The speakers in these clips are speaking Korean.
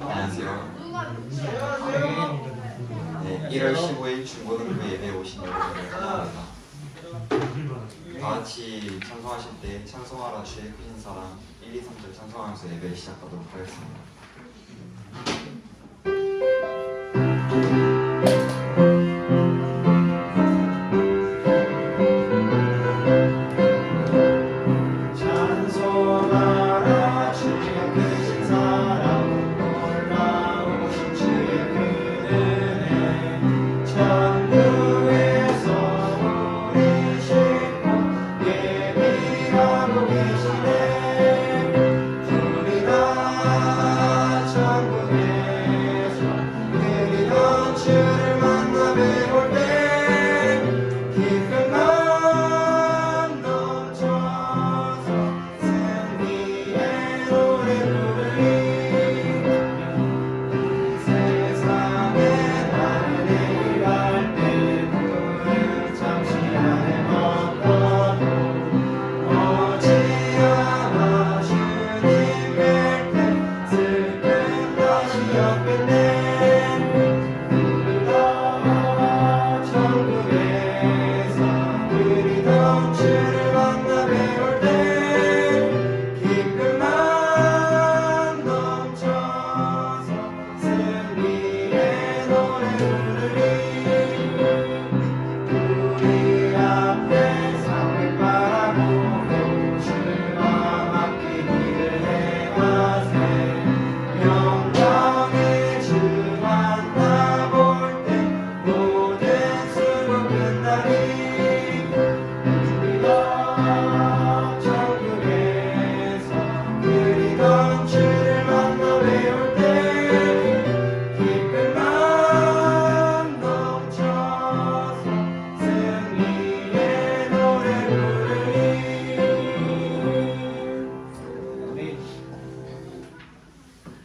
안녕하세요. 네, 1월 15일 중고등부 예배에 오신 여러분을 환영합니다. 다 같이 찬송하실 때 찬송하라 주의 크신 사랑 1, 2, 3절 찬송하면서 예배를 시작하도록 하겠습니다.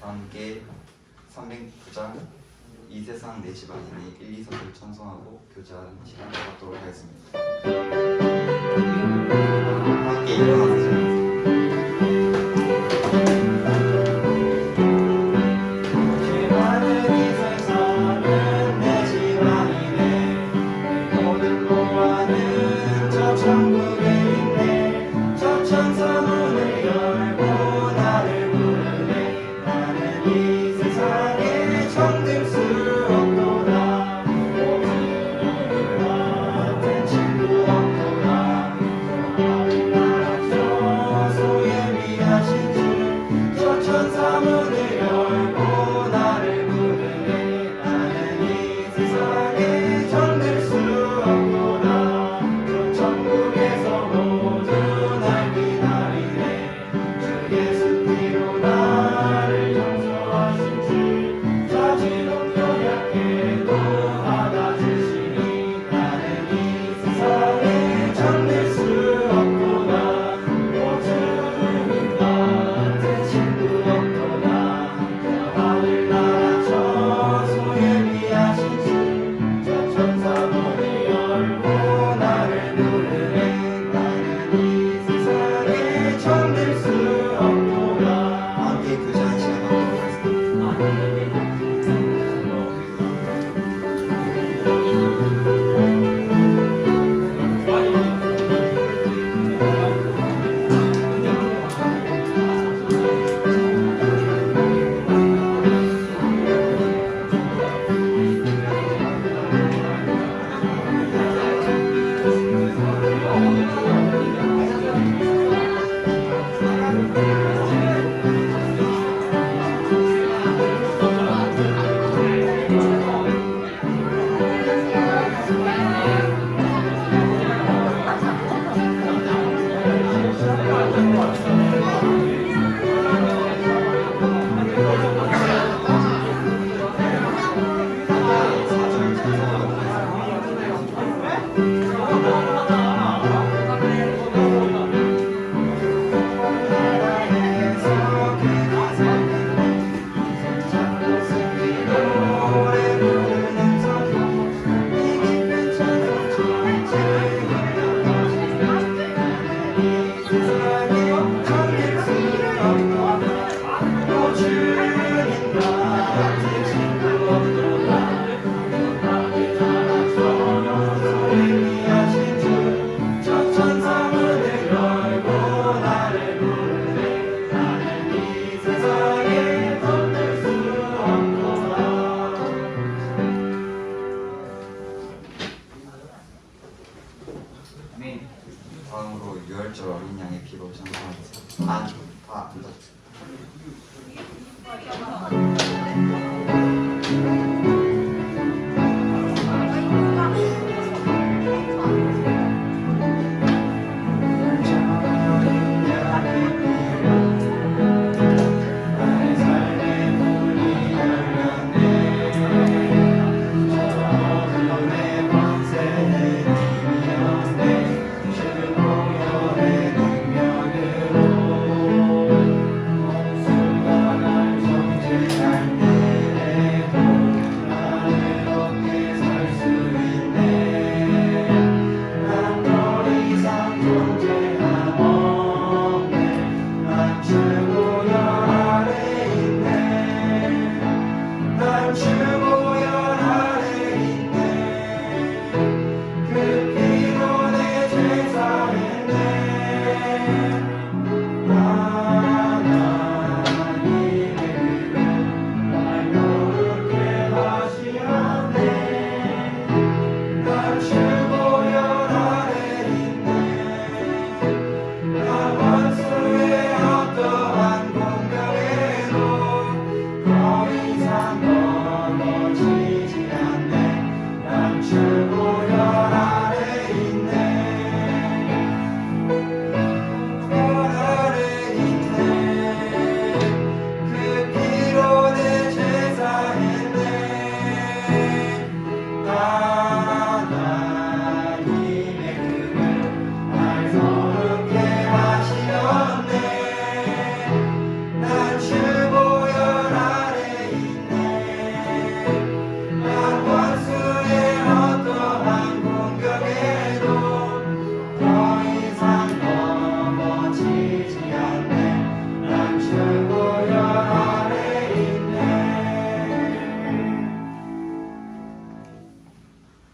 함께 309장 이 세상 내 집안이니 1, 2, 3절 찬송하고 교제하는 시간을 갖도록 하겠습니다. 함께 일어나서 다 앉았죠.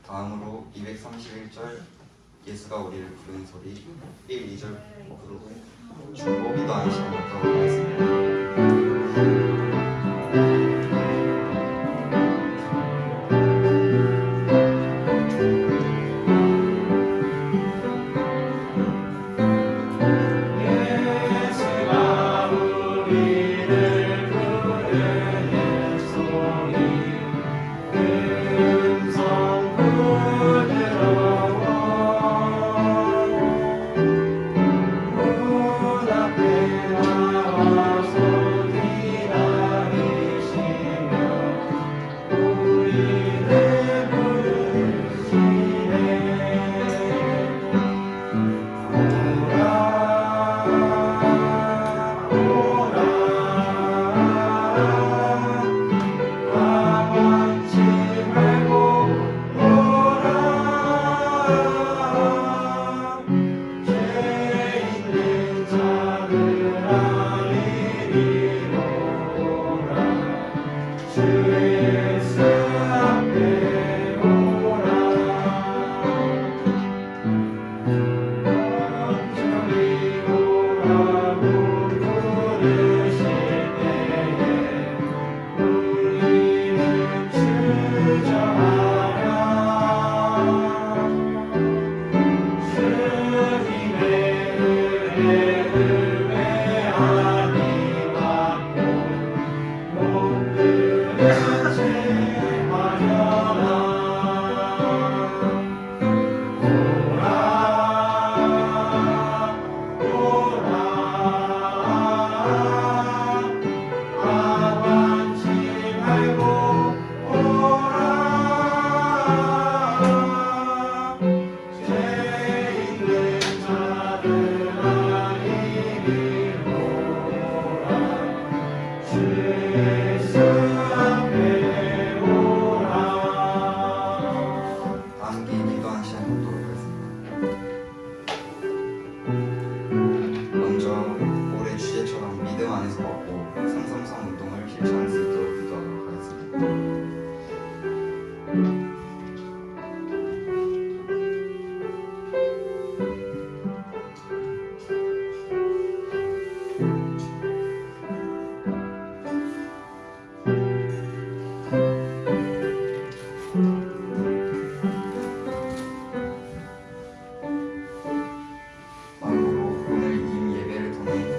다음으로 231절 예수가 우리를 부르는 소리 1, 2절 부르고 중보기도 하는 시간 갖도록 하겠습니다.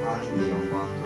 하나님의 영광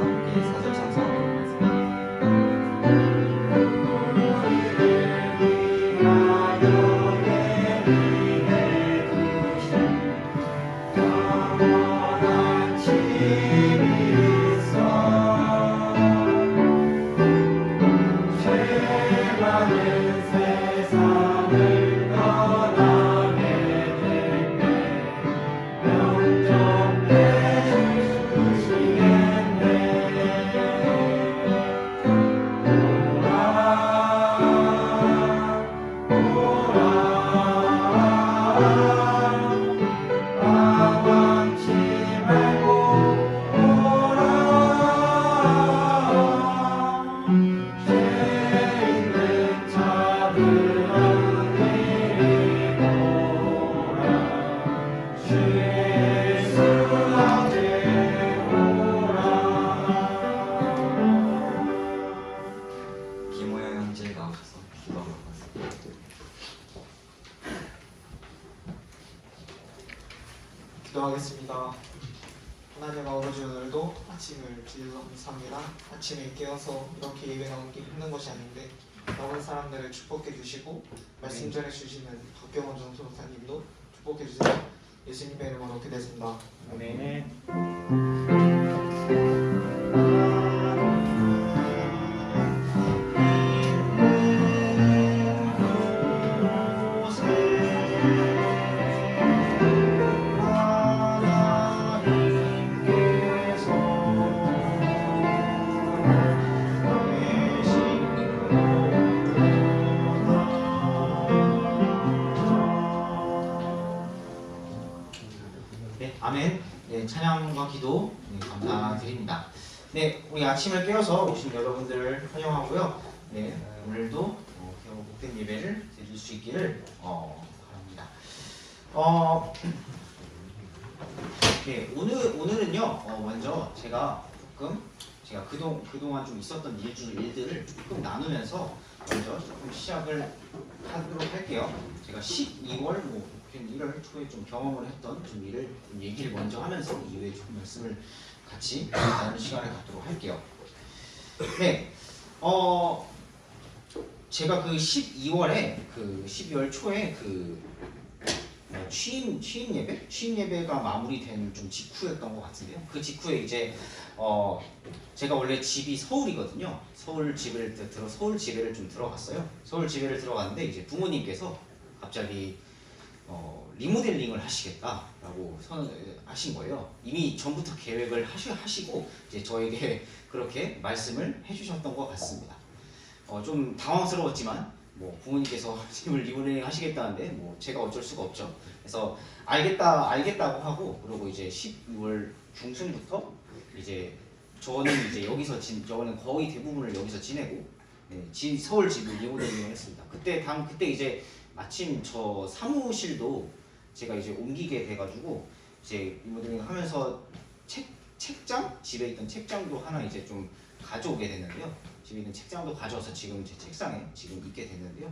함께 사절 찬송하도록 하겠습니다. 김호영 형제 나오셔서 기도하도록 하겠습니다. 기도하겠습니다. 하나님 아버지, 오늘도 아침을 주셔서 감사합니다. 아침에 깨어서 이렇게 예배 나오는 게 힘든 것이 아닌데 많은 사람들을 축복해 주시고 말씀 전해 주시는 박경원 전도사님도 축복해 주세요. 예수님의 이름으로 기도했습니다. 아멘. 네, 아멘. 네, 찬양과 기도 감사드립니다. 네, 우리 아침을 깨워서 오신 여러분들을 환영하고요. 네, 오늘도 복된 예배를 드릴 수 있기를 바랍니다. 네, 오늘은요. 먼저 제가 그동안 좀 있었던 일들을 조금 나누면서 먼저 조금 시작을 하도록 할게요. 제가 12월 1월 초에 좀 경험을 했던 좀 일을 좀 얘기를 먼저 하면서 이후에 조금 말씀을 같이 나누는 시간을 갖도록 할게요. 네, 제가 그 12월 초에 취임 예배가 마무리된 좀 직후였던 것 같은데요. 그 직후에 이제 제가 원래 집이 서울이거든요. 서울 지배를 좀 들어갔어요. 서울 지배를 들어갔는데 이제 부모님께서 갑자기 리모델링을 하시겠다라고 하신 거예요. 이미 전부터 계획을 하시고 이제 저에게 그렇게 말씀을 해주셨던 것 같습니다. 좀 당황스러웠지만 부모님께서 집을 리모델링 하시겠다는데 제가 어쩔 수가 없죠. 그래서 알겠다고 하고, 그리고 이제 12월 중순부터 이제 저는 거의 대부분을 여기서 지내고, 네, 서울 집을 리모델링을 했습니다. 그때 이제 마침 저 사무실도 제가 이제 옮기게 돼가지고 이제 리모델링 하면서 집에 있던 책장도 하나 이제 좀 가져오게 됐는데요. 집에 있는 책장도 가져와서 지금 제 책상에 지금 있게 됐는데요.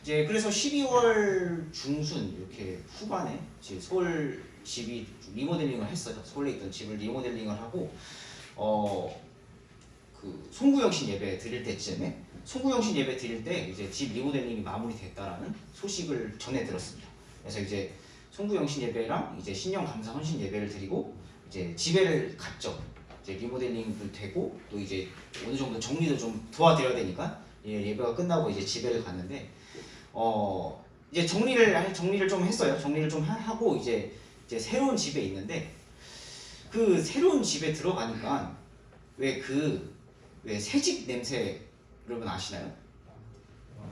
이제 그래서 12월 중순 이렇게 후반에 제 서울 집이 리모델링을 했어요. 서울에 있던 집을 리모델링을 하고 그 송구영신 예배 드릴 때쯤에 송구영신 예배 드릴 때 이제 집 리모델링이 마무리됐다라는 소식을 전해 들었습니다. 그래서 이제 송구영신 예배랑 이제 신령 감사 헌신 예배를 드리고 이제 집회를 갔죠. 이제 리모델링도 되고 또 이제 어느 정도 정리도 좀 도와드려야 되니까 예배가 끝나고 이제 집에를 갔는데 이제 정리를 좀 했어요. 정리를 좀 하고 이제 새로운 집에 있는데 그 새로운 집에 들어가니까 왜 새집 냄새 여러분 아시나요?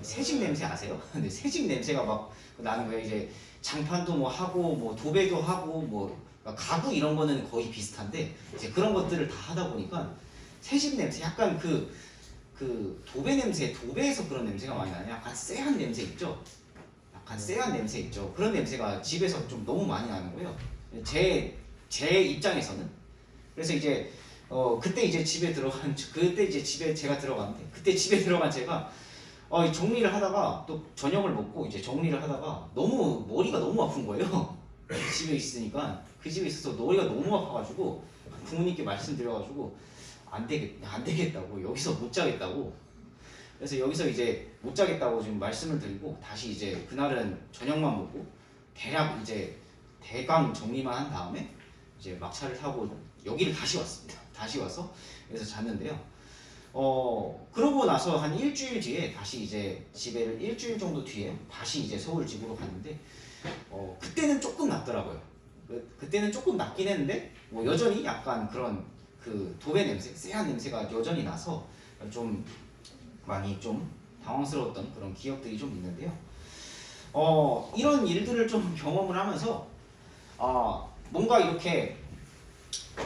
새집 냄새 아세요? 근데 새집 냄새가 막 나는 거예요. 이제 장판도 뭐 하고 뭐 도배도 하고 뭐 가구 이런 거는 거의 비슷한데 이제 그런 것들을 다 하다 보니까 새집 냄새 약간 그 도배 냄새, 도배에서 그런 냄새가 많이 나요. 약간 쎄한 냄새 있죠? 약간 쎄한 냄새 있죠? 그런 냄새가 집에서 좀 너무 많이 나는 거예요. 제 입장에서는. 그래서 이제 그때 이제 집에 제가 들어갔는데 그때 집에 들어간 제가 정리를 하다가 또 저녁을 먹고 이제 정리를 하다가 너무 머리가 너무 아픈 거예요. 집에 있으니까 그 집에 있어서 머리가 너무 아파가지고 부모님께 말씀드려가지고 안 되겠다고 여기서 못 자겠다고 그래서 여기서 이제 못 자겠다고 지금 말씀을 드리고 다시 이제 그날은 저녁만 먹고 대략 이제 대강 정리만 한 다음에 이제 막차를 타고 여기를 다시 왔습니다. 다시 와서 여기서 잤는데요. 그러고 나서 한 일주일 뒤에 다시 이제 집에를 일주일 정도 뒤에 다시 이제 서울 집으로 갔는데 그때는 조금 낫더라고요. 그때는 조금 낫긴 했는데 뭐 여전히 약간 그런 그 도배 냄새, 쎄한 냄새가 여전히 나서 좀 많이 좀 당황스러웠던 그런 기억들이 좀 있는데요. 이런 일들을 좀 경험을 하면서 뭔가 이렇게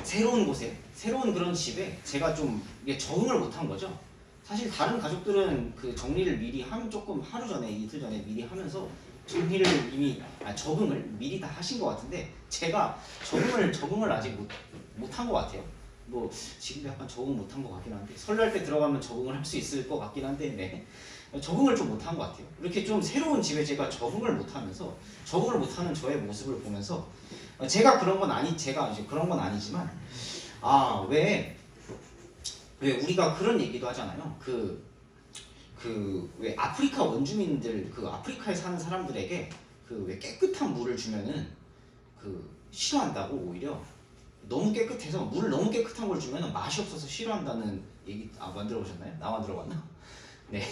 새로운 곳에, 새로운 그런 집에 제가 좀 이게 적응을 못한 거죠. 사실 다른 가족들은 그 정리를 미리 조금 하루 전에, 이틀 전에 미리 하면서 정리를 적응을 미리 다 하신 것 같은데 제가 적응을 아직 못한 것 같아요. 뭐 지금도 약간 적응 못한 것 같긴 한데 설날 때 들어가면 적응을 할 수 있을 것 같긴 한데 네. 적응을 좀 못한 것 같아요. 이렇게 좀 새로운 집에 제가 적응을 못하면서 적응을 못하는 저의 모습을 보면서 제가 이제 그런 건 아니지만 왜 우리가 그런 얘기도 하잖아요. 왜 아프리카 원주민들 아프리카에 사는 사람들에게 왜 깨끗한 물을 주면은 싫어한다고 오히려 너무 깨끗해서 물 너무 깨끗한 걸 주면은 맛이 없어서 싫어한다는 얘기 만들어 보셨나요? 나 만들어 봤나? 네.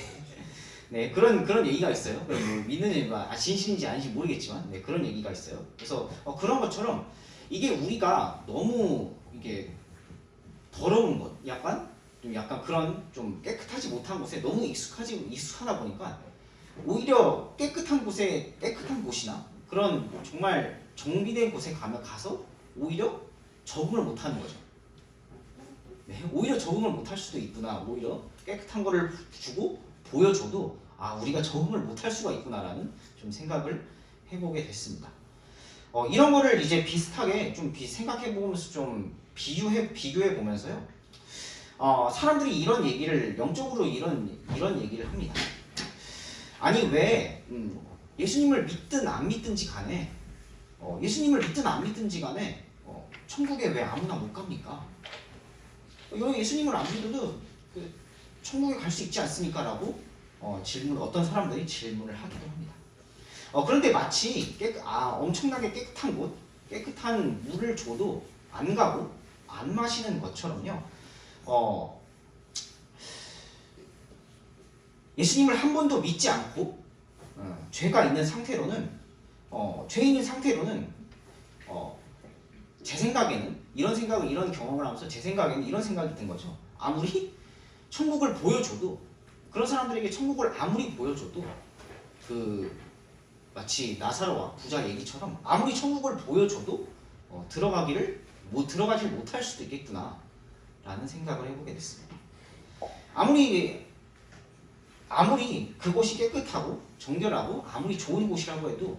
네, 그런 얘기가 있어요. 뭐 믿는 얘기가 진실인지 아닌지 모르겠지만 네, 그런 얘기가 있어요. 그래서 그런 것처럼 이게 우리가 너무 이게 더러운 것, 약간 그런 좀 깨끗하지 못한 곳에 너무 익숙하다 보니까 오히려 깨끗한 곳이나 그런 정말 정비된 곳에 가서 오히려 적응을 못하는 거죠. 네, 오히려 적응을 못할 수도 있구나. 오히려 깨끗한 거를 주고 보여줘도 우리가 적응을 못할 수가 있구나라는 좀 생각을 해보게 됐습니다. 이런 거를 이제 비슷하게 좀 생각해 보면서 좀 비교해 보면서요. 사람들이 이런 얘기를 영적으로 이런 얘기를 합니다. 아니 왜 예수님을 믿든 안 믿든지 간에 천국에 왜 아무나 못 갑니까? 예수님을 안 믿어도 천국에 갈 수 있지 않습니까? 라고 어떤 사람들이 질문을 하기도 합니다. 그런데 마치 엄청나게 깨끗한 곳, 깨끗한 물을 줘도 안 가고 안 마시는 것처럼요. 예수님을 한 번도 믿지 않고 죄가 있는 상태로는 제 생각에는 이런 경험을 하면서 제 생각에는 이런 생각이 든 거죠. 아무리 천국을 보여줘도 그런 사람들에게 천국을 아무리 보여줘도 마치 나사로와 부자 얘기처럼 아무리 천국을 보여줘도 들어가질 못할 수도 있겠구나 라는 생각을 해보게 됐습니다. 아무리 그곳이 깨끗하고 정결하고 아무리 좋은 곳이라고 해도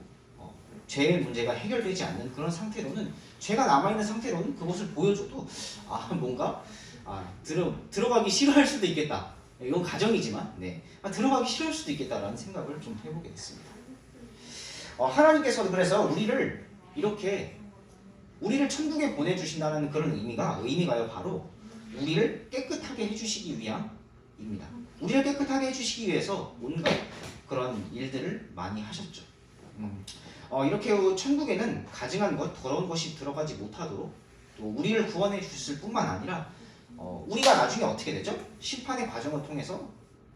죄의 문제가 해결되지 않는 그런 상태로는 죄가 남아있는 상태로는 그것을 보여줘도 뭔가 들어가기 싫어할 수도 있겠다. 이건 가정이지만 들어가기 싫어할 수도 있겠다라는 생각을 좀 해보게 됐습니다. 하나님께서도 그래서 우리를 천국에 보내주신다는 그런 의미가요 바로 우리를 깨끗하게 해주시기 위함입니다. 우리를 깨끗하게 해주시기 위해서 온갖 그런 일들을 많이 하셨죠. 이렇게 천국에는 가증한 것, 더러운 것이 들어가지 못하도록 또 우리를 구원해 주실 뿐만 아니라 우리가 나중에 어떻게 되죠? 심판의 과정을 통해서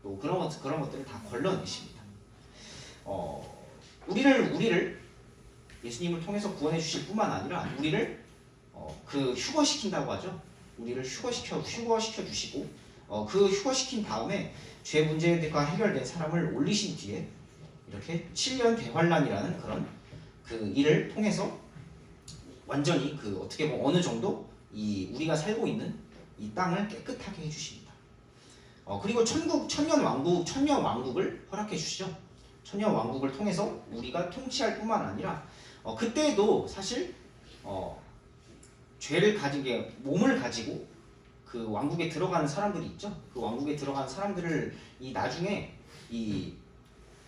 또 그런 것들을 다 걸러내십니다. 우리를 예수님을 통해서 구원해 주실 뿐만 아니라 우리를 그 휴거시킨다고 하죠. 우리를 휴거시켜 주시고 그 휴거시킨 다음에 죄 문제가 해결된 사람을 올리신 뒤에 이렇게 7년 대환란이라는 그런 그 일을 통해서 완전히 그 어떻게 보면 어느 정도 이 우리가 살고 있는 이 땅을 깨끗하게 해주십니다. 그리고 천년 왕국을 허락해 주시죠. 천년 왕국을 통해서 우리가 통치할 뿐만 아니라 그때도 사실 죄를 가진 게 몸을 가지고 그 왕국에 들어가는 사람들이 있죠. 그 왕국에 들어가는 사람들을 이 나중에 이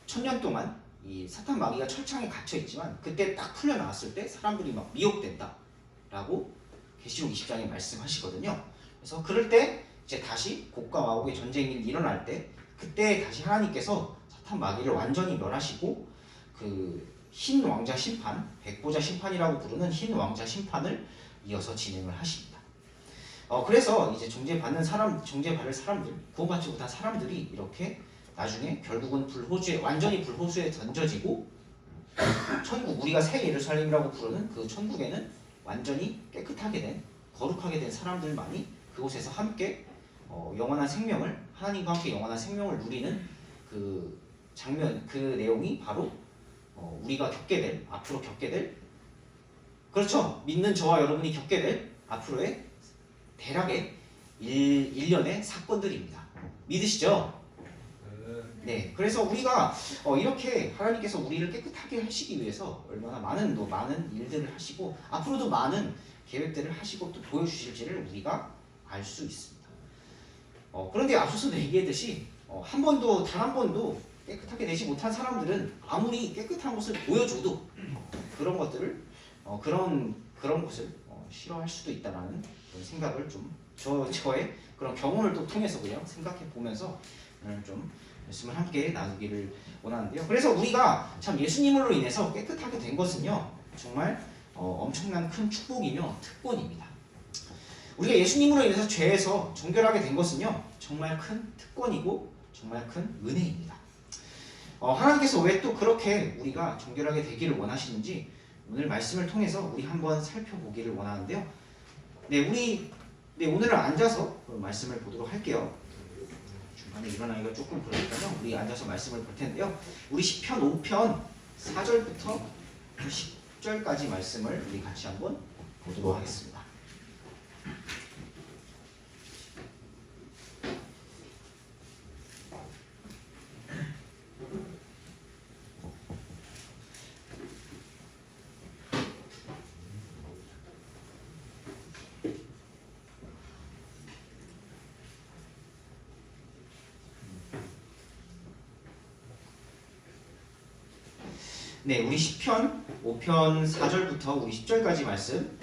천년 동안 이 사탄 마귀가 철창에 갇혀 있지만 그때 딱 풀려 나왔을 때 사람들이 막 미혹된다라고 계시록 20장에 말씀하시거든요. 그래서 그럴 때 이제 다시 곡과 마곡의 전쟁이 일어날 때 그때 다시 하나님께서 사탄 마귀를 완전히 멸하시고 그 흰 왕자 심판, 백보자 심판이라고 부르는 흰 왕자 심판을 이어서 진행을 하십니다. 그래서 이제 정죄 받을 사람들, 구원받지 못한 사람들이 이렇게 나중에 결국은 완전히 불호수에 던져지고 천국, 우리가 새 예루살렘이라고 부르는 그 천국에는 완전히 깨끗하게 된, 거룩하게 된 사람들만이 그곳에서 함께 영원한 생명을, 하나님과 함께 영원한 생명을 누리는 그 장면, 그 내용이 바로 우리가 앞으로 겪게 될, 그렇죠, 믿는 저와 여러분이 겪게 될 앞으로의 대략의 1년의 사건들입니다. 믿으시죠? 네, 그래서 우리가 이렇게 하나님께서 우리를 깨끗하게 하시기 위해서 얼마나 많은 일들을 하시고 앞으로도 많은 계획들을 하시고 또 보여주실지를 우리가 알 수 있습니다. 그런데 앞서서 얘기했듯이 단 한 번도 깨끗하게 되지 못한 사람들은 아무리 깨끗한 것을 보여줘도 그런 것들을 그런 것을 싫어할 수도 있다라는 그런 생각을 좀 저의 그런 경험을 또 통해서 그냥 생각해 보면서 오늘 좀 말씀을 함께 나누기를 원하는데요. 그래서 우리가 참 예수님으로 인해서 깨끗하게 된 것은요, 정말 엄청난 큰 축복이며 특권입니다. 우리가 예수님으로 인해서 죄에서 정결하게 된 것은요, 정말 큰 특권이고 정말 큰 은혜입니다. 하나님께서 왜 또 그렇게 우리가 정결하게 되기를 원하시는지 오늘 말씀을 통해서 우리 한번 살펴보기를 원하는데요. 오늘은 앉아서 말씀을 보도록 할게요. 중간에 일어나기가 조금 그러니까요. 우리 앉아서 말씀을 볼 텐데요. 우리 시편 5편 4절부터 10절까지 말씀을 우리 같이 한번 보도록 하겠습니다. 네, 우리 시편 5편 4절부터 우리 10절까지 말씀,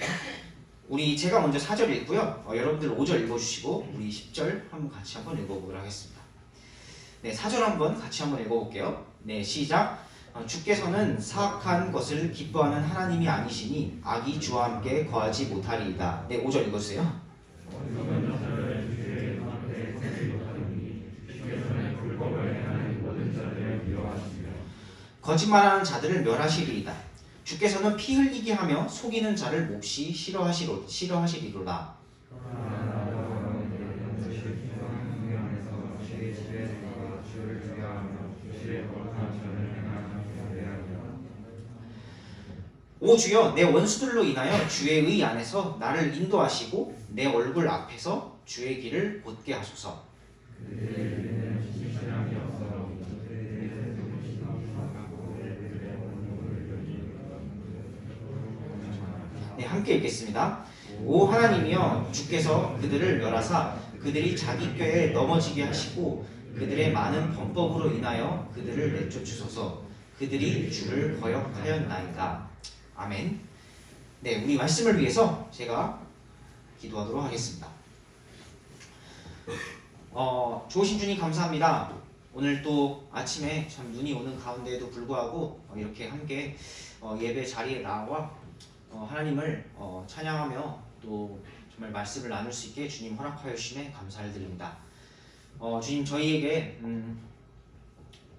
제가 먼저 4절 읽고요. 여러분들 5절 읽어주시고 우리 10절 같이 한번 읽어보도록 하겠습니다. 네, 4절 한번 같이 한번 읽어볼게요. 네, 시작. 주께서는 사악한 것을 기뻐하는 하나님이 아니시니 악이 주와 함께 거하지 못하리이다. 네, 5절 읽어주세요. 거짓말하는 자들을 멸하시리이다. 주께서는 피 흘리게 하며 속이는 자를 몹시 싫어하시리로다. 오 주여, 내 원수들로 인하여 주의 의 안에서 나를 인도하시고 내 얼굴 앞에서 주의 길을 곧게 하소서. 네, 함께 읽겠습니다. 오 하나님이여, 주께서 그들을 멸하사 그들이 자기 꾀에 넘어지게 하시고 그들의 많은 범법으로 인하여 그들을 내쫓으소서. 그들이 주를 거역하였나이다. 아멘. 네, 우리 말씀을 위해서 제가 기도하도록 하겠습니다. 좋으신 주님 감사합니다. 오늘 또 아침에 참 눈이 오는 가운데에도 불구하고 이렇게 함께 예배 자리에 나와 하나님을 찬양하며 또 정말 말씀을 나눌 수 있게 주님 허락하여 주심에 감사를 드립니다. 주님 저희에게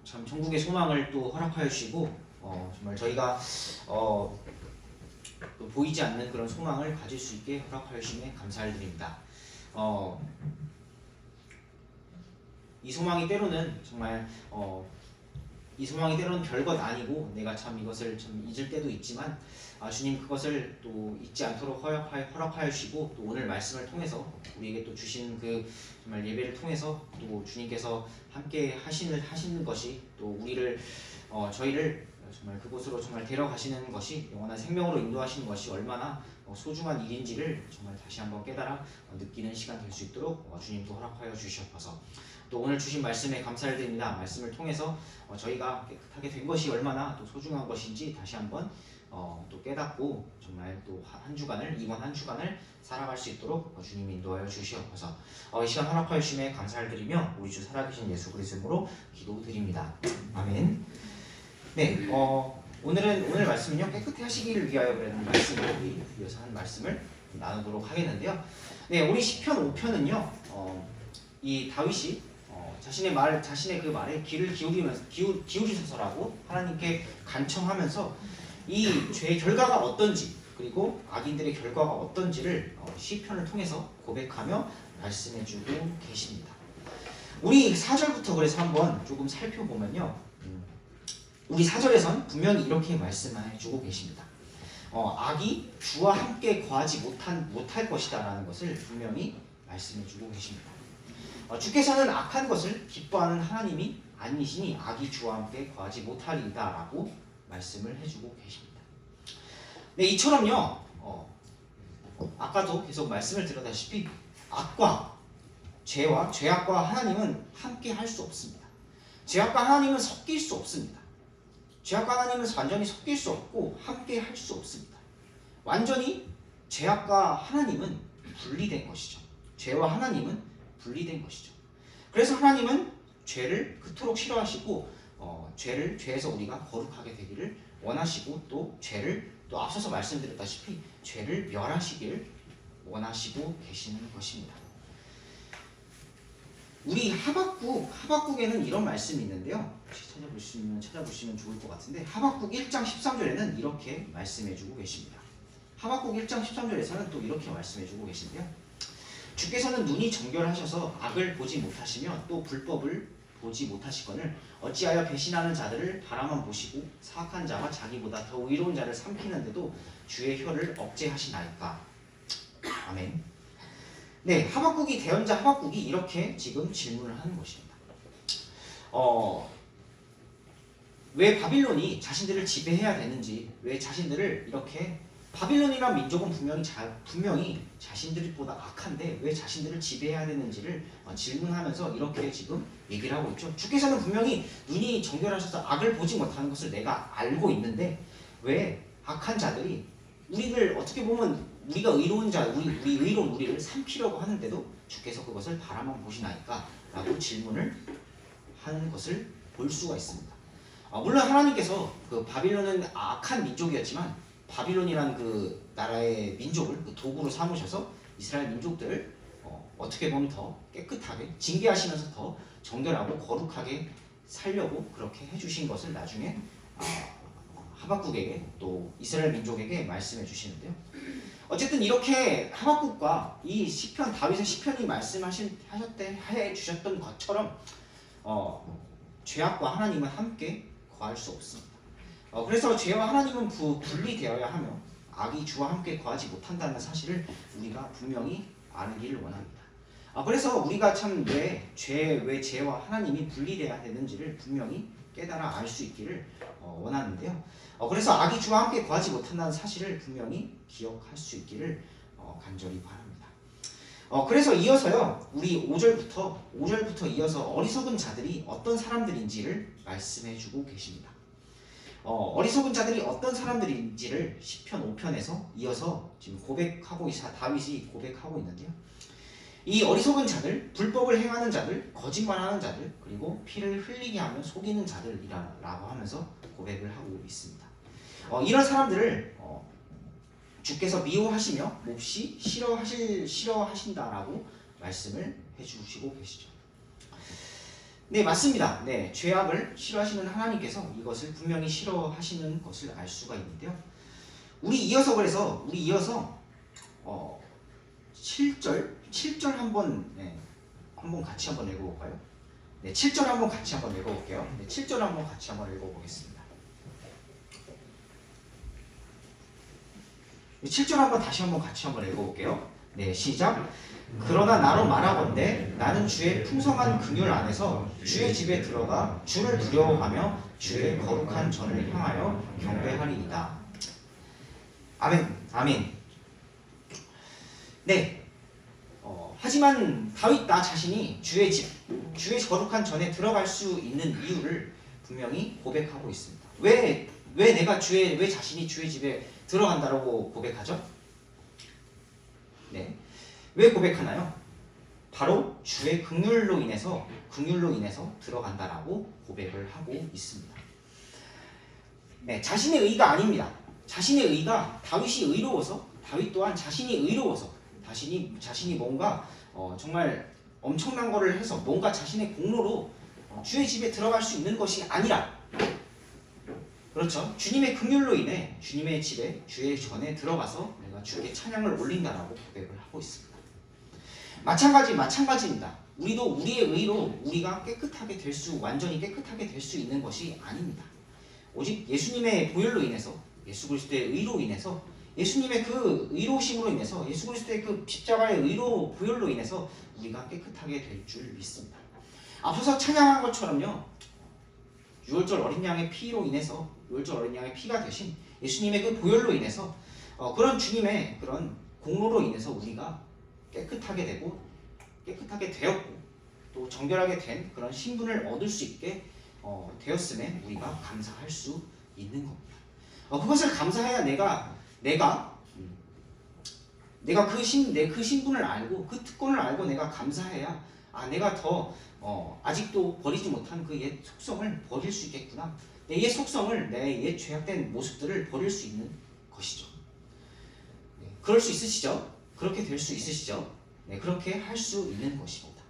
참 천국의 소망을 또 허락하여 주시고 정말 저희가 또 보이지 않는 그런 소망을 가질 수 있게 허락하여 주심에 감사를 드립니다. 이 소망이 때로는 정말 이 소망이 때로는 별것 아니고 내가 참 이것을 좀 잊을 때도 있지만 주님 그것을 또 잊지 않도록 허락하여 주시고 또 오늘 말씀을 통해서 우리에게 또 주신 그 정말 예배를 통해서 또 주님께서 함께 하시는 것이 또 우리를 저희를 정말 그곳으로 정말 데려가시는 것이 영원한 생명으로 인도하시는 것이 얼마나 소중한 일인지를 정말 다시 한번 깨달아 느끼는 시간 될 수 있도록 주님도 허락하여 주시옵소서. 또 오늘 주신 말씀에 감사를 드립니다. 말씀을 통해서 저희가 깨끗하게 된 것이 얼마나 또 소중한 것인지 다시 한번 또 깨닫고 정말 또 이번 한 주간을 살아갈 수 있도록 주님 인도하여 주시옵소서. 이 시간 허락하여 주심에 감사를 드리며 우리 주 살아계신 예수 그리스도 이름으로 기도드립니다. 아멘. 네, 오늘 말씀은요 깨끗해 하시기를 위하여라는 말씀을 우리 이어서 한 말씀을 나누도록 하겠는데요. 네, 우리 시편 5편은요 이 다윗이 자신의 그 말에 귀를 기울이셔서라고 하나님께 간청하면서 이 죄의 결과가 어떤지 그리고 악인들의 결과가 어떤지를 시편을 통해서 고백하며 말씀해주고 계십니다. 우리 4절부터 그래서 한번 조금 살펴보면요, 우리 4절에선 분명히 이렇게 말씀해주고 계십니다. 악이 주와 함께 거하지 못할 것이다 라는 것을 분명히 말씀해주고 계십니다. 주께서는 악한 것을 기뻐하는 하나님이 아니시니 악이 주와 함께 거하지 못하리이다 라고 말씀을 해주고 계십니다. 네, 이처럼요 아까도 계속 말씀을 드렸다시피 악과 죄악과 하나님은 함께 할 수 없습니다. 죄악과 하나님은 섞일 수 없습니다. 죄악과 하나님은 완전히 섞일 수 없고 함께 할 수 없습니다. 완전히 죄악과 하나님은 분리된 것이죠. 죄와 하나님은 분리된 것이죠. 그래서 하나님은 죄를 그토록 싫어하시고 죄에서 우리가 거룩하게 되기를 원하시고 또 죄를 또 앞서서 말씀드렸다시피 죄를 멸하시기를 원하시고 계시는 것입니다. 우리 하박국에는 이런 말씀이 있는데요. 찾아보시면 좋을 것 같은데 하박국 1장 13절에는 이렇게 말씀해주고 계십니다. 하박국 1장 13절에서는 또 이렇게 말씀해주고 계신데요. 주께서는 눈이 정결하셔서 악을 보지 못하시며 또 불법을 보지 못하시거늘 어찌하여 배신하는 자들을 바라만 보시고 사악한 자와 자기보다 더 의로운 자를 삼키는데도 주의 혀를 억제하시나이까. 아멘. 네, 대언자 하박국이 이렇게 지금 질문을 하는 것입니다. 왜 바빌론이 자신들을 지배해야 되는지, 왜 자신들을 이렇게 바빌론이란 민족은 분명히 자신들보다 악한데 왜 자신들을 지배해야 되는지를 질문하면서 이렇게 지금 얘기를 하고 있죠. 주께서는 분명히 눈이 정결하셔서 악을 보지 못하는 것을 내가 알고 있는데 왜 악한 자들이 우리를 어떻게 보면 우리가 의로운 자, 우리 의로운 우리를 삼키려고 하는데도 주께서 그것을 바라만 보시나이까? 라고 질문을 하는 것을 볼 수가 있습니다. 물론 하나님께서 그 바빌론은 악한 민족이었지만 바빌론이라는 그 나라의 민족을 그 도구로 삼으셔서 이스라엘 민족들을 어떻게 보면 더 깨끗하게 징계하시면서 더 정결하고 거룩하게 살려고 그렇게 해주신 것을 나중에 하박국에게 또 이스라엘 민족에게 말씀해 주시는데요. 어쨌든 이렇게 하박국과 이 시편 다윗의 시편이 해 주셨던 것처럼 죄악과 하나님은 함께 거할 수 없습니다. 그래서 죄와 하나님은 분리되어야 하며 악이 주와 함께 거하지 못한다는 사실을 우리가 분명히 알기를 원합니다. 그래서 우리가 참 왜 죄와 하나님이 분리되어야 되는지를 분명히 깨달아 알 수 있기를 원하는데요. 그래서 악이 주와 함께 거하지 못한다는 사실을 분명히 기억할 수 있기를 간절히 바랍니다. 그래서 이어서요, 우리 5절부터 이어서 어리석은 자들이 어떤 사람들인지를 말씀해주고 계십니다. 어리석은 자들이 어떤 사람들인지를 시편 5편에서 이어서 지금 다윗이 고백하고 있는데요. 이 어리석은 자들, 불법을 행하는 자들, 거짓말하는 자들, 그리고 피를 흘리게 하며 속이는 자들이라고 하면서 고백을 하고 있습니다. 이런 사람들을 주께서 미워하시며 몹시 싫어하신다라고 말씀을 해주시고 계시죠. 네, 맞습니다. 네, 죄악을 싫어하시는 하나님께서 이것을 분명히 싫어하시는 것을 알 수가 있는데요. 우리 이어서 7절 한번 같이 한번 읽어볼까요? 네, 7절 한번 같이 한번 읽어볼게요. 네, 7절 한번 같이 한번 읽어보겠습니다. 7절 한번 다시 한번 같이 한번 읽어볼게요. 네, 시작. 그러나 나로 말하건대 나는 주의 풍성한 긍휼 안에서 주의 집에 들어가 주를 두려워하며 주의 거룩한 전을 향하여 경배하리이다. 아멘, 아멘. 네. 하지만 다윗 나 자신이 주의 집, 주의 거룩한 전에 들어갈 수 있는 이유를 분명히 고백하고 있습니다. 왜 자신이 주의 집에 들어간다라고 고백하죠? 네. 왜 고백하나요? 바로 주의 긍휼로 인해서 들어간다라고 고백을 하고 있습니다. 네, 자신의 의가 아닙니다. 자신의 의가 다윗이 의로워서 다윗 또한 자신이 의로워서 자신이 뭔가 정말 엄청난 거를 해서 뭔가 자신의 공로로 주의 집에 들어갈 수 있는 것이 아니라 그렇죠. 주님의 긍휼로 인해 주님의 집에 주의 전에 들어가서 내가 주께 찬양을 올린다라고 고백을 하고 있습니다. 마찬가지입니다. 우리도 우리의 의로 우리가 완전히 깨끗하게 될 수 있는 것이 아닙니다. 오직 예수님의 보혈로 인해서 예수 그리스도의 의로 인해서 예수님의 그 의로우심으로 인해서 예수 그리스도의 그 십자가의 의로 보혈로 인해서 우리가 깨끗하게 될 줄 믿습니다. 앞서서 찬양한 것처럼요. 6월절 어린 양의 피로 인해서 6월절 어린 양의 피가 되신 예수님의 그 보혈로 인해서 그런 주님의 그런 공로로 인해서 우리가 깨끗하게 되었고 또 정결하게 된 그런 신분을 얻을 수 있게 되었음에 우리가 감사할 수 있는 겁니다. 그것을 감사해야 내가 그 신분을 알고 그 특권을 알고 내가 감사해야 내가 더 아직도 버리지 못한 그 옛 속성을 버릴 수 있겠구나. 내 옛 속성을 내 옛 죄악된 모습들을 버릴 수 있는 것이죠. 네, 그럴 수 있으시죠? 그렇게 될 수 있으시죠? 네, 그렇게 할 수 있는 것입니다.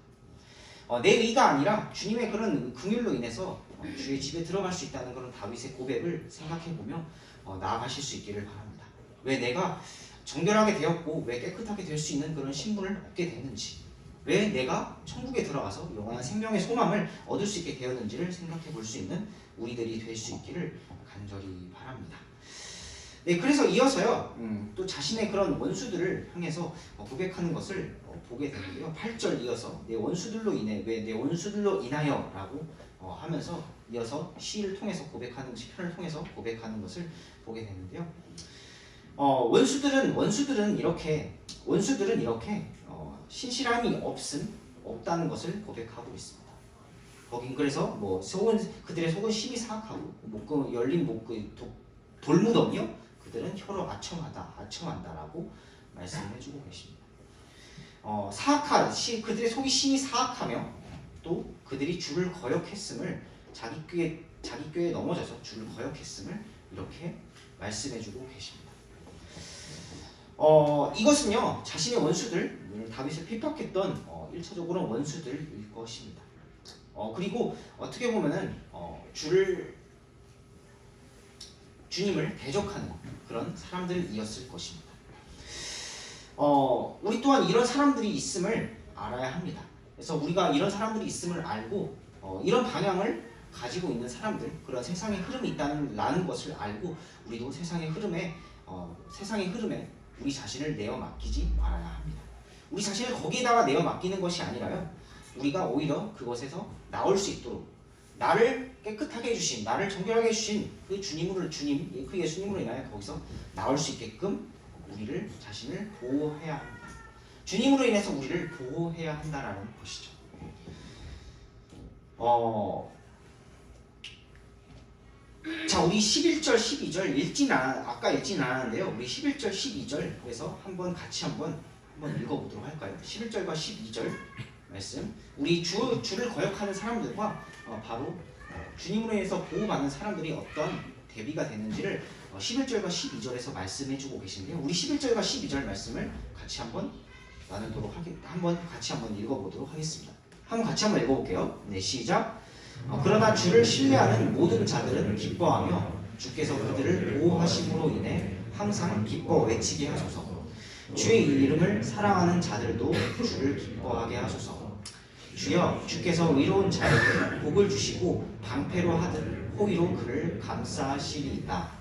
내 의가 아니라 주님의 그런 긍휼로 인해서 주의 집에 들어갈 수 있다는 그런 다윗의 고백을 생각해보며 나아가실 수 있기를 바랍니다. 왜 내가 정결하게 되었고 왜 깨끗하게 될 수 있는 그런 신분을 얻게 됐는지 왜 내가 천국에 들어가서 영원한 생명의 소망을 얻을 수 있게 되었는지를 생각해 볼 수 있는 우리들이 될 수 있기를 간절히 바랍니다. 네, 그래서 이어서요 또 자신의 그런 원수들을 향해서 고백하는 것을 보게 되는데요. 8절 이어서 내 원수들로 인하여 라고 하면서 이어서 시를 통해서 시편을 통해서 고백하는 것을 보게 되는데요. 원수들은 이렇게 신실함이 없다는 것을 고백하고 있습니다. 거긴 그래서 그들의 속은 심히 사악하고 열린 돌무덤이요 그들은 혀로 아첨한다라고 말씀해주고 계십니다. 그들의 속이 심히 사악하며 또 그들이 주를 거역했음을 자기 꾀에 넘어져서 주를 거역했음을 이렇게 말씀해주고 계십니다. 이것은요 자신의 원수들 다윗을 핍박했던 1차적으로 원수들일 것입니다. 그리고 어떻게 보면은 주님을 대적하는 그런 사람들이었을 것입니다. 우리 또한 이런 사람들이 있음을 알아야 합니다. 그래서 우리가 이런 사람들이 있음을 알고 이런 방향을 가지고 있는 사람들, 그런 세상의 흐름이 있다는 것을 알고 우리도 세상의 흐름에 우리 자신을 내어 맡기지 말아야 합니다. 우리 자신을 거기에다가 내어 맡기는 것이 아니라요. 우리가 오히려 그것에서 나올 수 있도록 나를 깨끗하게 해주신, 나를 정결하게 해주신 그 그 예수님으로 인하여 거기서 나올 수 있게끔 우리를 자신을 보호해야 합니다. 주님으로 인해서 우리를 보호해야 한다라는 것이죠. 자, 우리 11절, 12절 아까 읽지는 않았는데요. 우리 11절, 12절에서 같이 한번 읽어보도록 할까요? 11절과 12절 말씀. 우리 주를 거역하는 사람들과 바로 주님으로 인해서 보호받는 사람들이 어떤 대비가 되는지를 11절과 12절에서 말씀해주고 계신데요. 우리 11절과 12절 말씀을 같이 같이 한번 읽어보도록 하겠습니다. 같이 한번 읽어볼게요. 네, 시작. 그러나 주를 신뢰하는 모든 자들은 기뻐하며 주께서 그들을 보호하심으로 인해 항상 기뻐 외치게 하소서. 주의 이름을 사랑하는 자들도 주를 기뻐하게 하소서. 주여, 주께서 의로운 자에게 복을 주시고 방패로 하듯 호의로 그를 감싸시리이다.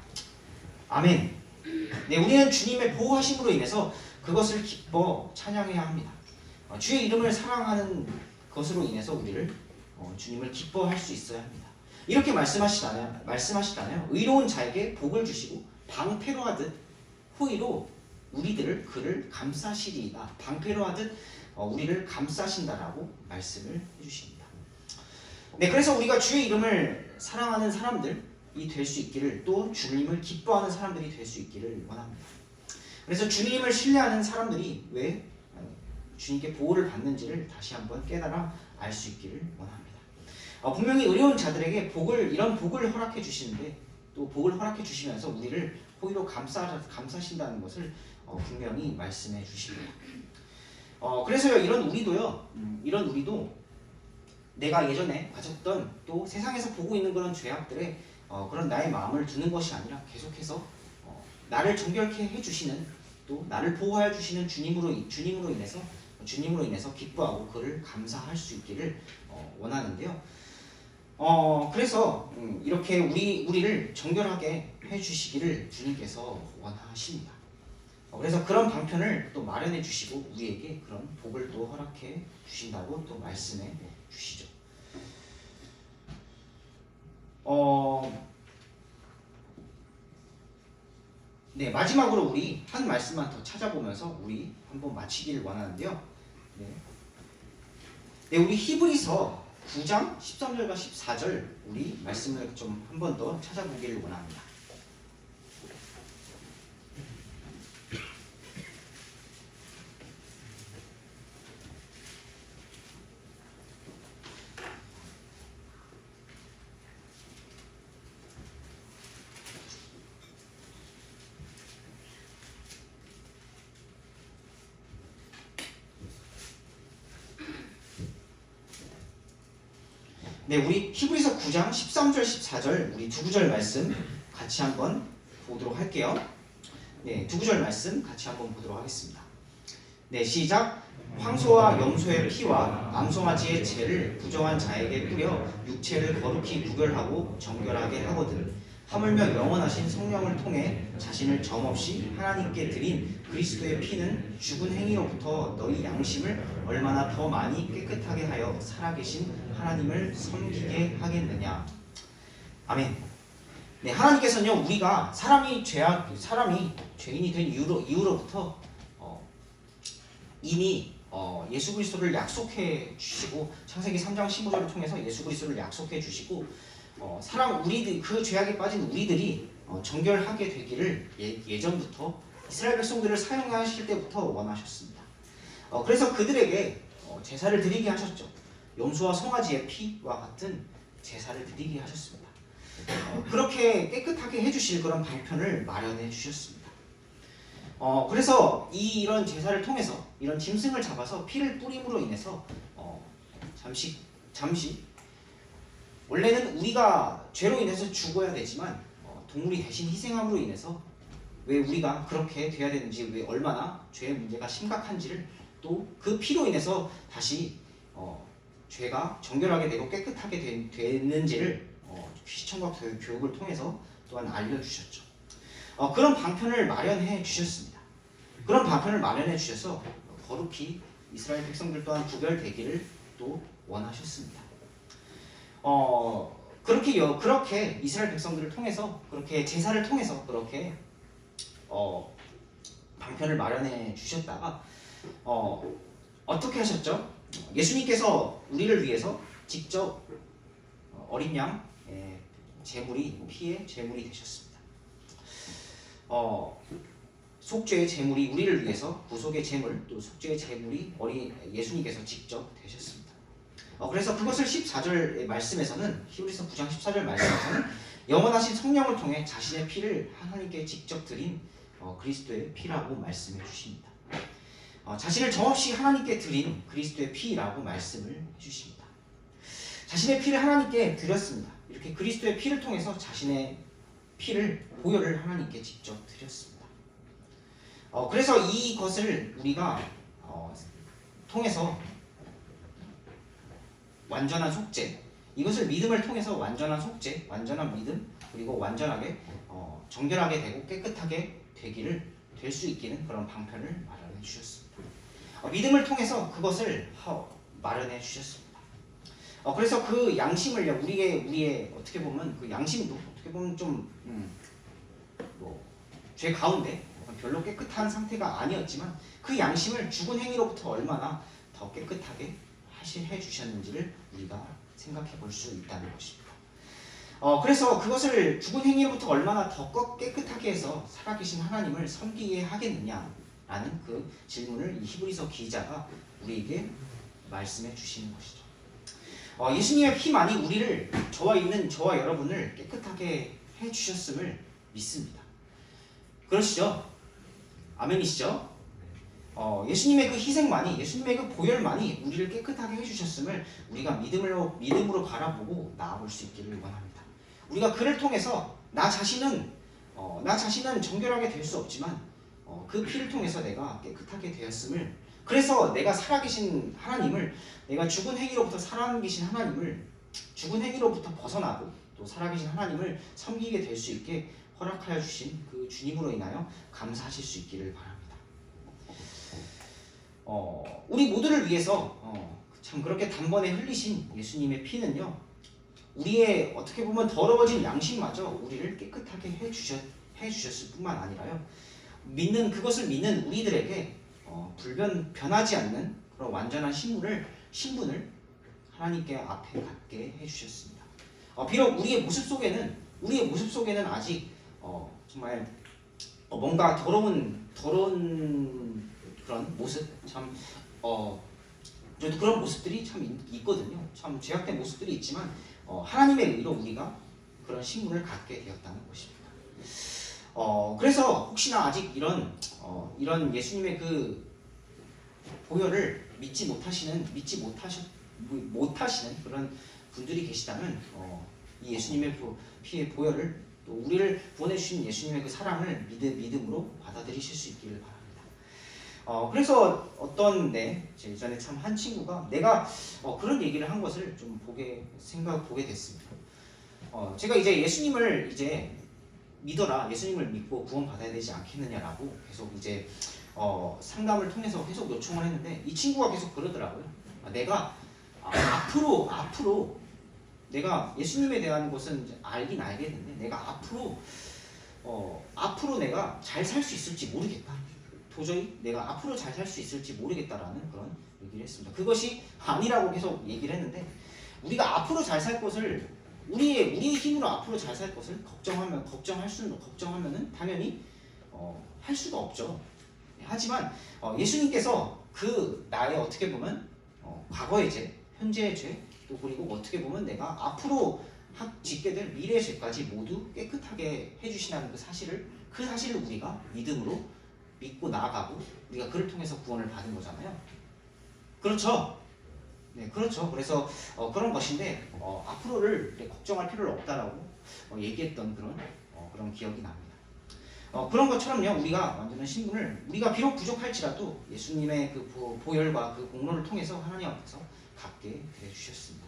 아멘. 네, 우리는 주님의 보호하심으로 인해서 그것을 기뻐 찬양해야 합니다. 주의 이름을 사랑하는 것으로 인해서 우리를 주님을 기뻐할 수 있어야 합니다. 이렇게 말씀하시잖아요. 의로운 자에게 복을 주시고 방패로 하듯 호의로 우리들을 그를 감싸시리이다. 방패로 하듯 우리를 감싸신다라고 말씀을 해주십니다. 네, 그래서 우리가 주의 이름을 사랑하는 사람들이 될 수 있기를, 또 주님을 기뻐하는 사람들이 될 수 있기를 원합니다. 그래서 주님을 신뢰하는 사람들이 왜 주님께 보호를 받는지를 다시 한번 깨달아 알 수 있기를 원합니다. 분명히 의로운 자들에게 이런 복을 허락해 주시는데, 또 복을 허락해 주시면서 우리를 호의로 감싸신다는 것을 분명히 말씀해 주십니다. 그래서요, 이런 우리도 내가 예전에 가졌던, 또 세상에서 보고 있는 그런 죄악들에 그런 나의 마음을 두는 것이 아니라 계속해서 나를 정결케 해주시는, 또 나를 보호해 주시는 주님으로 인해서 기뻐하고 그를 감사할 수 있기를 원하는데요. 그래서 이렇게 우리를 정결하게 해주시기를 주님께서 원하십니다. 그래서 그런 방편을 또 마련해 주시고 우리에게 그런 복을 또 허락해 주신다고 또 말씀해 주시죠. 네, 마지막으로 우리 한 말씀만 더 찾아보면서 우리 한번 마치기를 원하는데요. 네, 우리 히브리서 9장 13절과 14절 우리 말씀을 좀 한 번 더 찾아보기를 원합니다. 네, 우리 히브리서 9장 13절 14절 우리 두 구절 말씀 같이 한번 보도록 할게요. 네, 두 구절 말씀 같이 한번 보도록 하겠습니다. 네, 시작. 황소와 염소의 피와 암송아지의 죄를 부정한 자에게 뿌려 육체를 거룩히 구별하고 정결하게 하거든. 하물며 영원하신 성령을 통해 자신을 점없이 하나님께 드린 그리스도의 피는 죽은 행위로부터 너희 양심을 얼마나 더 많이 깨끗하게 하여 살아계신 하나님을 섬기게 하겠느냐. 아멘. 네, 하나님께서는요, 우리가 사람이 죄인이 된 이후로부터 이미 예수 그리스도를 약속해 주시고, 창세기 3장 15절을 통해서 예수 그리스도를 약속해 주시고, 그 죄악에 빠진 우리들이 정결하게 되기를 예전부터 이스라엘 백성들을 사용하실 때부터 원하셨습니다. 그래서 그들에게 제사를 드리게 하셨죠. 염소와 송아지의 피와 같은 제사를 드리게 하셨습니다. 그렇게 깨끗하게 해주실 그런 방편을 마련해 주셨습니다. 그래서 이런 제사를 통해서 이런 짐승을 잡아서 피를 뿌림으로 인해서 잠시 원래는 우리가 죄로 인해서 죽어야 되지만 동물이 대신 희생함으로 인해서 왜 우리가 그렇게 돼야 되는지, 왜 얼마나 죄의 문제가 심각한지를, 또 그 피로 인해서 다시 죄가 정결하게 되고 깨끗하게 되는지를 시청과 교육을 통해서 또한 알려주셨죠. 그런 방편을 마련해 주셨습니다. 그런 방편을 마련해 주셔서 거룩히 이스라엘 백성들 또한 구별되기를 또 원하셨습니다. 그렇게 이스라엘 백성들을 통해서, 그렇게 제사를 통해서 그렇게 방편을 마련해 주셨다가 어떻게 하셨죠? 예수님께서 우리를 위해서 직접 어린 양 피의 제물이 되셨습니다. 속죄의 제물이 우리를 위해서, 구속의 제물, 또 속죄의 제물이 예수님께서 직접 되셨습니다. 그래서 그것을 14절 말씀에서는, 히브리서 9장 14절 말씀에서는 영원하신 성령을 통해 자신의 피를 하나님께 직접 드린 그리스도의 피라고 말씀해 주십니다. 자신을 정없이 하나님께 드린 그리스도의 피라고 말씀을 해주십니다. 자신의 피를 하나님께 드렸습니다. 이렇게 그리스도의 피를 통해서 자신의 피를 보혈을 하나님께 직접 드렸습니다. 그래서 이것을 우리가 통해서 완전한 속죄, 이것을 믿음을 통해서 완전한 속죄, 완전한 믿음, 그리고 완전하게 정결하게 되고 깨끗하게 될 수 있기는 그런 방편을 마련해 주셨습니다. 믿음을 통해서 그것을 마련해 주셨습니다. 그래서 그 양심을요, 우리의 어떻게 보면 그 양심도 어떻게 보면 좀 죄 가운데 별로 깨끗한 상태가 아니었지만 그 양심을 죽은 행위로부터 얼마나 더 깨끗하게 해 주셨는지를 우리가 생각해 볼 수 있다는 것입니다. 그래서 그것을 죽은 행위로부터 얼마나 더 깨끗하게 해서 살아계신 하나님을 섬기게 하겠느냐라는 그 질문을 이 히브리서 기자가 우리에게 말씀해 주시는 것이죠. 예수님의 피만이 우리를 저와 여러분을 깨끗하게 해 주셨음을 믿습니다. 그러시죠? 아멘이시죠? 예수님의 그 희생만이, 예수님의 그 보혈만이 우리를 깨끗하게 해주셨음을 우리가 믿음으로 바라보고 나아볼 수 있기를 원합니다. 우리가 그를 통해서 나 자신은 정결하게 될 수 없지만 그 피를 통해서 내가 깨끗하게 되었음을, 그래서 내가 살아계신 하나님을, 내가 죽은 행위로부터 살아계신 하나님을, 죽은 행위로부터 벗어나고 또 살아계신 하나님을 섬기게 될 수 있게 허락하여 주신 그 주님으로 인하여 감사하실 수 있기를 바랍니다. 우리 모두를 위해서 참 그렇게 단번에 흘리신 예수님의 피는요, 우리의 어떻게 보면 더러워진 양심마저 우리를 깨끗하게 해주셨을 뿐만 아니라요, 그것을 믿는 우리들에게 변하지 않는 그런 완전한 신분을 하나님께 앞에 갖게 해주셨습니다. 비록 우리의 모습 속에는 아직 정말 뭔가 더러운 그런 모습, 참 저도 그런 모습들이 참 있거든요. 참 죄악된 모습들이 있지만 하나님의 의로 우리가 그런 신분을 갖게 되었다는 것입니다. 그래서 혹시나 아직 이런 예수님의 그 보혈을 믿지 못하시는 그런 분들이 계시다면 이 예수님의 피의 보혈을, 또 우리를 구원해 주신 예수님의 그 사랑을 믿음으로 받아들이실 수 있기를 바랍니다. 그래서 제 예전에 참 한 친구가 내가 그런 얘기를 한 것을 좀 보게 됐습니다. 제가 이제 예수님을 이제 믿어라, 예수님을 믿고 구원받아야 되지 않겠느냐라고 계속 이제 상담을 통해서 계속 요청을 했는데, 이 친구가 계속 그러더라고요. 내가 앞으로 내가 예수님에 대한 것은 이제 알긴 알겠는데 내가 앞으로 내가 잘 살 수 있을지 모르겠다. 도저히 내가 앞으로 잘 살 수 있을지 모르겠다라는 그런 얘기를 했습니다. 그것이 아니라고 계속 얘기를 했는데, 우리가 앞으로 잘 살 것을, 우리의 힘으로 앞으로 잘 살 것을 걱정하면은 당연히 할 수가 없죠. 하지만 예수님께서 그 나의 어떻게 보면 과거의 죄, 현재의 죄, 또 그리고 어떻게 보면 내가 앞으로 짓게 될 미래의 죄까지 모두 깨끗하게 해주시라는 그 사실을 우리가 믿음으로 믿고 나아가고 우리가 그를 통해서 구원을 받은 거잖아요. 그렇죠? 네, 그렇죠. 그래서 그런 것인데 앞으로를 걱정할 필요는 없다라고 얘기했던 그런 기억이 납니다. 그런 것처럼요, 우리가 완전한 신분을, 우리가 비록 부족할지라도 예수님의 그 보혈과 그 공로를 통해서 하나님 앞에서 갖게 돼 주셨습니다.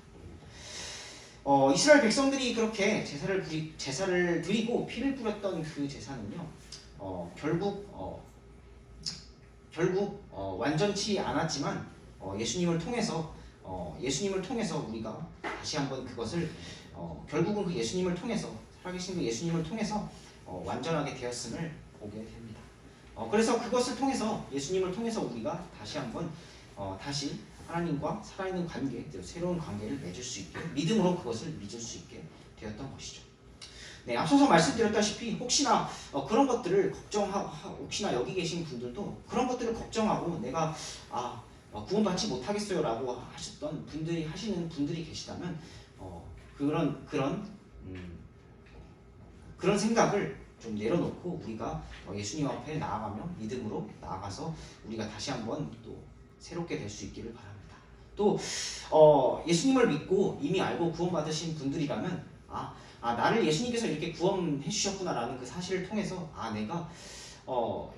이스라엘 백성들이 그렇게 제사를 드리고 피를 뿌렸던 그 제사는요, 결국 완전치 않았지만 예수님을 통해서 우리가 다시 한번 그것을 결국은 그 예수님을 통해서, 살아계신 그 예수님을 통해서 완전하게 되었음을 보게 됩니다. 그래서 그것을 통해서, 예수님을 통해서 우리가 다시 한번 다시 하나님과 살아있는 관계, 새로운 관계를 맺을 수 있게, 믿음으로 그것을 믿을 수 있게 되었던 것이죠. 네, 앞서서 말씀드렸다시피 혹시나 그런 것들을 혹시나 여기 계신 분들도 그런 것들을 걱정하고 내가 구원받지 못하겠어요라고 하시는 분들이 계시다면 그런 생각을 좀 내려놓고 우리가 예수님 앞에 나아가며 믿음으로 나아가서 우리가 다시 한번 또 새롭게 될 수 있기를 바랍니다. 또 예수님을 믿고 이미 알고 구원받으신 분들이라면 나를 예수님께서 이렇게 구원해 주셨구나라는 그 사실을 통해서 내가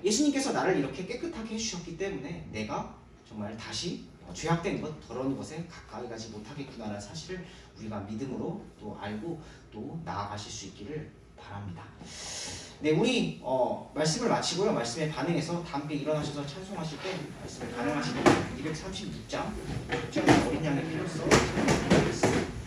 예수님께서 나를 이렇게 깨끗하게 해주셨기 때문에 내가 정말 다시 죄악된 것, 더러운 것에 가까이 가지 못하겠구나라는 사실을 우리가 믿음으로 또 알고 또 나아가실 수 있기를 바랍니다. 네, 우리 말씀을 마치고요. 말씀에 반응해서 다 함께 일어나셔서 찬송하실 때 말씀에 반응하실 때 236장 어린 양의 피로써 찬송하겠습니다.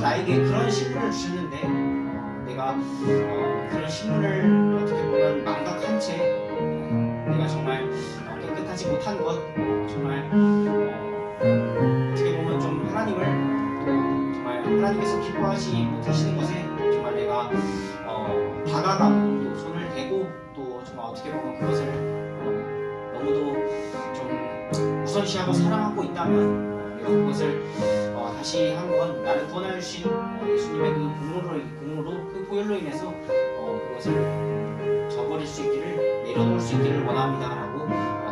나에게 그런 신분을 주셨는데 내가 그런 신분을 어떻게 보면 망각한 채 내가 정말 깨끗하지 못한 것 정말 어떻게 보면 좀 하나님을 또 정말 하나님께서 기뻐하지 못하시는 것에 정말 내가 다가가고 또 손을 대고 또 정말 어떻게 보면 그것을 너무도 좀 우선시하고 사랑하고 있다면 내가 그것을 다시 한번 나를 구원하여 주신 예수님의 그 공로로 그 보혈로 인해서 그것을 저버릴 수 있기를 내려놓을 수 있기를 원합니다라고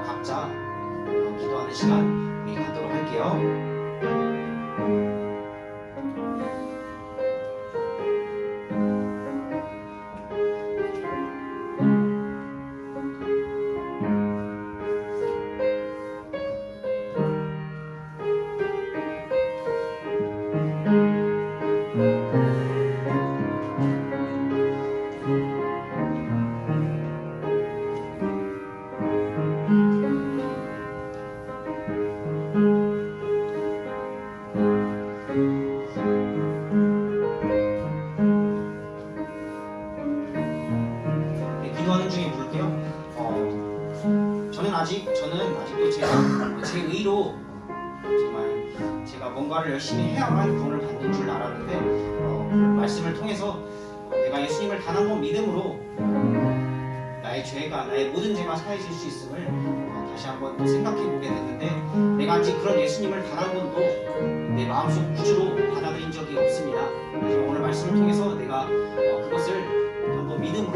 각자 기도하는 시간 우리 갖도록 할게요. 저는 아직도 제 의로 정말 제가 뭔가를 열심히 해야만 구원을 받는 줄 알았는데 말씀을 통해서 내가 예수님을 단 한 번 믿음으로 나의 죄가 나의 모든 죄가 사해질 수 있음을 다시 한번 또 생각해 보게 됐는데 내가 아직 그런 예수님을 단 한 번도 내 마음속 구주로 받아들인 적이 없습니다. 그래서 오늘 말씀을 통해서 내가 그것을 한번 믿음으로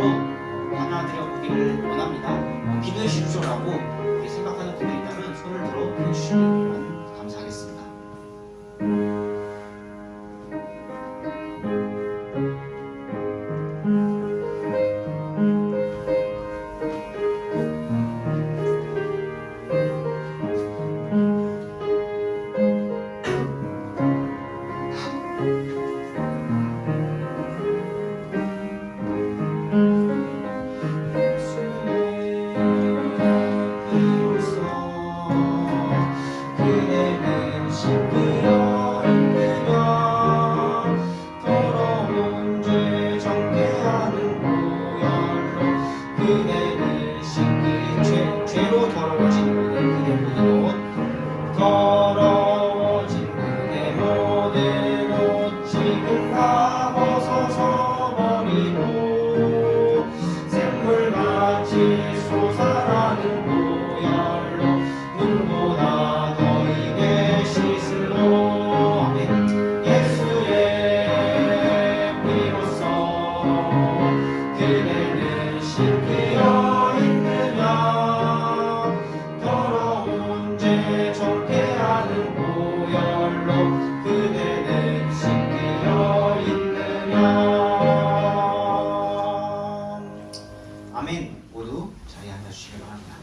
받아들여 보기를 원합니다. 기도해 주십시오라고 생각하는 분들이 있다면 손을 들어 주시면 감사하겠습니다. 그대는 신기 죄로 더러워진 그대 모든 옷 더러워진 그대 모든 옷 지금 다 벗어서 버리고 샘물같이 솟아나는 보혈로 눈보다 더 입에 씻으로 아멘. 예수의 피로써 그대는 씻겨 있느냐 더러운 죄 정죄하는 보혈로 그대는 씻겨 있느냐. 아멘. 모두 자리에 앉아주시기 바랍니다.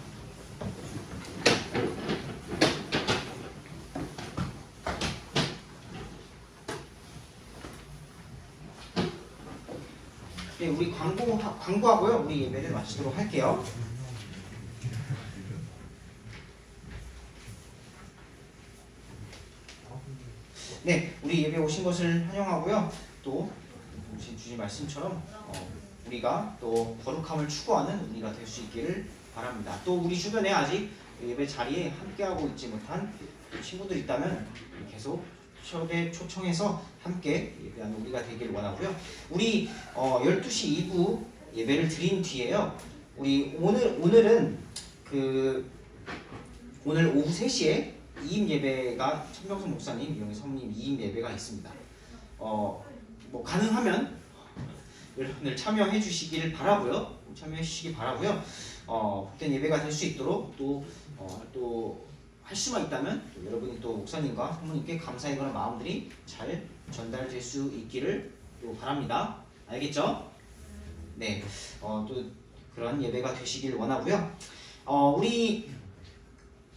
네, 우리 광고하고요. 우리 예배를 마치도록 할게요. 네, 우리 예배 오신 것을 환영하고요. 또 오신 주님 말씀처럼 우리가 또 거룩함을 추구하는 우리가 될 수 있기를 바랍니다. 또 우리 주변에 아직 예배 자리에 함께하고 있지 못한 친구들 있다면 계속 초청해서 함께 예배하는 우리가 되기를 원하고요. 우리 12시 2부 예배를 드린 뒤에요. 우리 오늘은 오늘 오후 3시에 2임 예배가 천병선 목사님, 이영희 사모님 2임 예배가 있습니다. 뭐 가능하면 여러분들 참여해 주시길 바라고요. 복된 예배가 될 수 있도록 또 할 수만 있다면 또 여러분이 또 목사님과 사모님께 감사의 그런 마음들이 잘 전달될 수 있기를 또 바랍니다. 알겠죠? 네, 또 그런 예배가 되시길 원하고요. 우리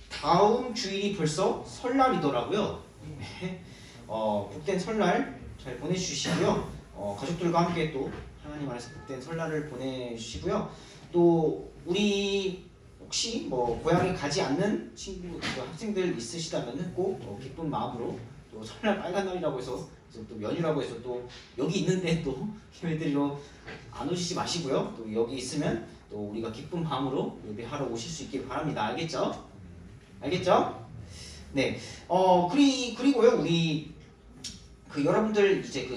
다음 주일이 벌써 설날이더라고요. 네. 복된 설날 잘 보내주시고요. 가족들과 함께 또 하나님 안에서 복된 설날을 보내주시고요. 또 우리 혹시 뭐 고향에 가지 않는 친구, 학생들 있으시다면은 꼭 기쁜 마음으로 또 설날 빨간 날이라고 해서 또 연휴라고 해서 또 여기 있는데 또 예배드리러 안 오시지 마시고요. 또 여기 있으면 또 우리가 기쁜 마음으로 예배하러 오실 수 있길 바랍니다. 알겠죠? 네. 그리고요. 우리 여러분들 이제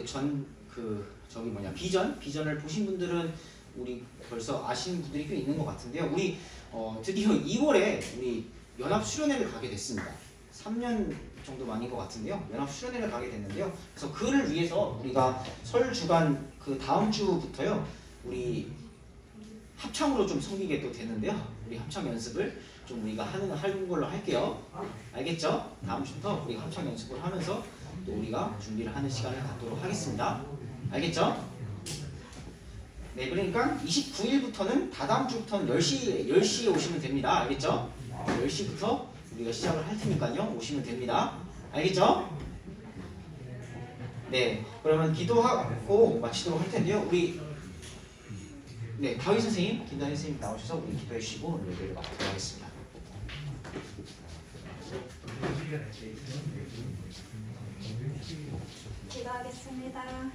비전을 보신 분들은 우리 벌써 아시는 분들이 꽤 있는 것 같은데요. 우리 드디어 2월에 우리 연합 수련회를 가게 됐습니다. 3년 정도 만인 것 같은데요. 연합 수련회를 가게 됐는데요. 그래서 그를 위해서 우리가 설 주간 다음 주부터요. 우리 합창으로 좀 섬기게 또 되는데요. 우리 합창 연습을 좀 우리가 하는 걸로 할게요. 알겠죠? 다음 주부터 우리가 합창 연습을 하면서 또 우리가 준비를 하는 시간을 갖도록 하겠습니다. 알겠죠? 네, 그러니까 29일부터는 다다음 주부터는 10시에 오시면 됩니다. 알겠죠? 10시부터 우리가 시작을 할 테니까요. 오시면 됩니다. 알겠죠? 네, 그러면 기도하고 마치도록 할 텐데요. 우리 다윗 선생님, 김다희 선생님 나오셔서 우리 기도해 주시고 예배를 마치도록 하겠습니다. 기도하겠습니다.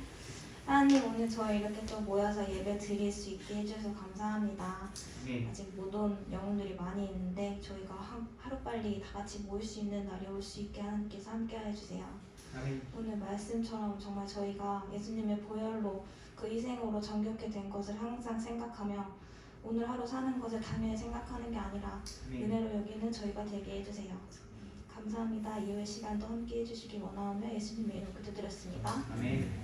하나님, 오늘 저희 이렇게 또 모여서 예배 드릴 수 있게 해주셔서 감사합니다. 아직 못 온 영혼들이 많이 있는데 저희가 하루빨리 다 같이 모일 수 있는 날이 올 수 있게 하나님께서 함께 해주세요. 오늘 말씀처럼 정말 저희가 예수님의 보혈로 그 희생으로 정결케 된 것을 항상 생각하며 오늘 하루 사는 것을 당연히 생각하는 게 아니라 은혜로 여기는 저희가 되게 해주세요. 감사합니다. 이후의 시간도 함께 해주시기 원하오며 예수님의 이름으로 기도드렸습니다. 아멘.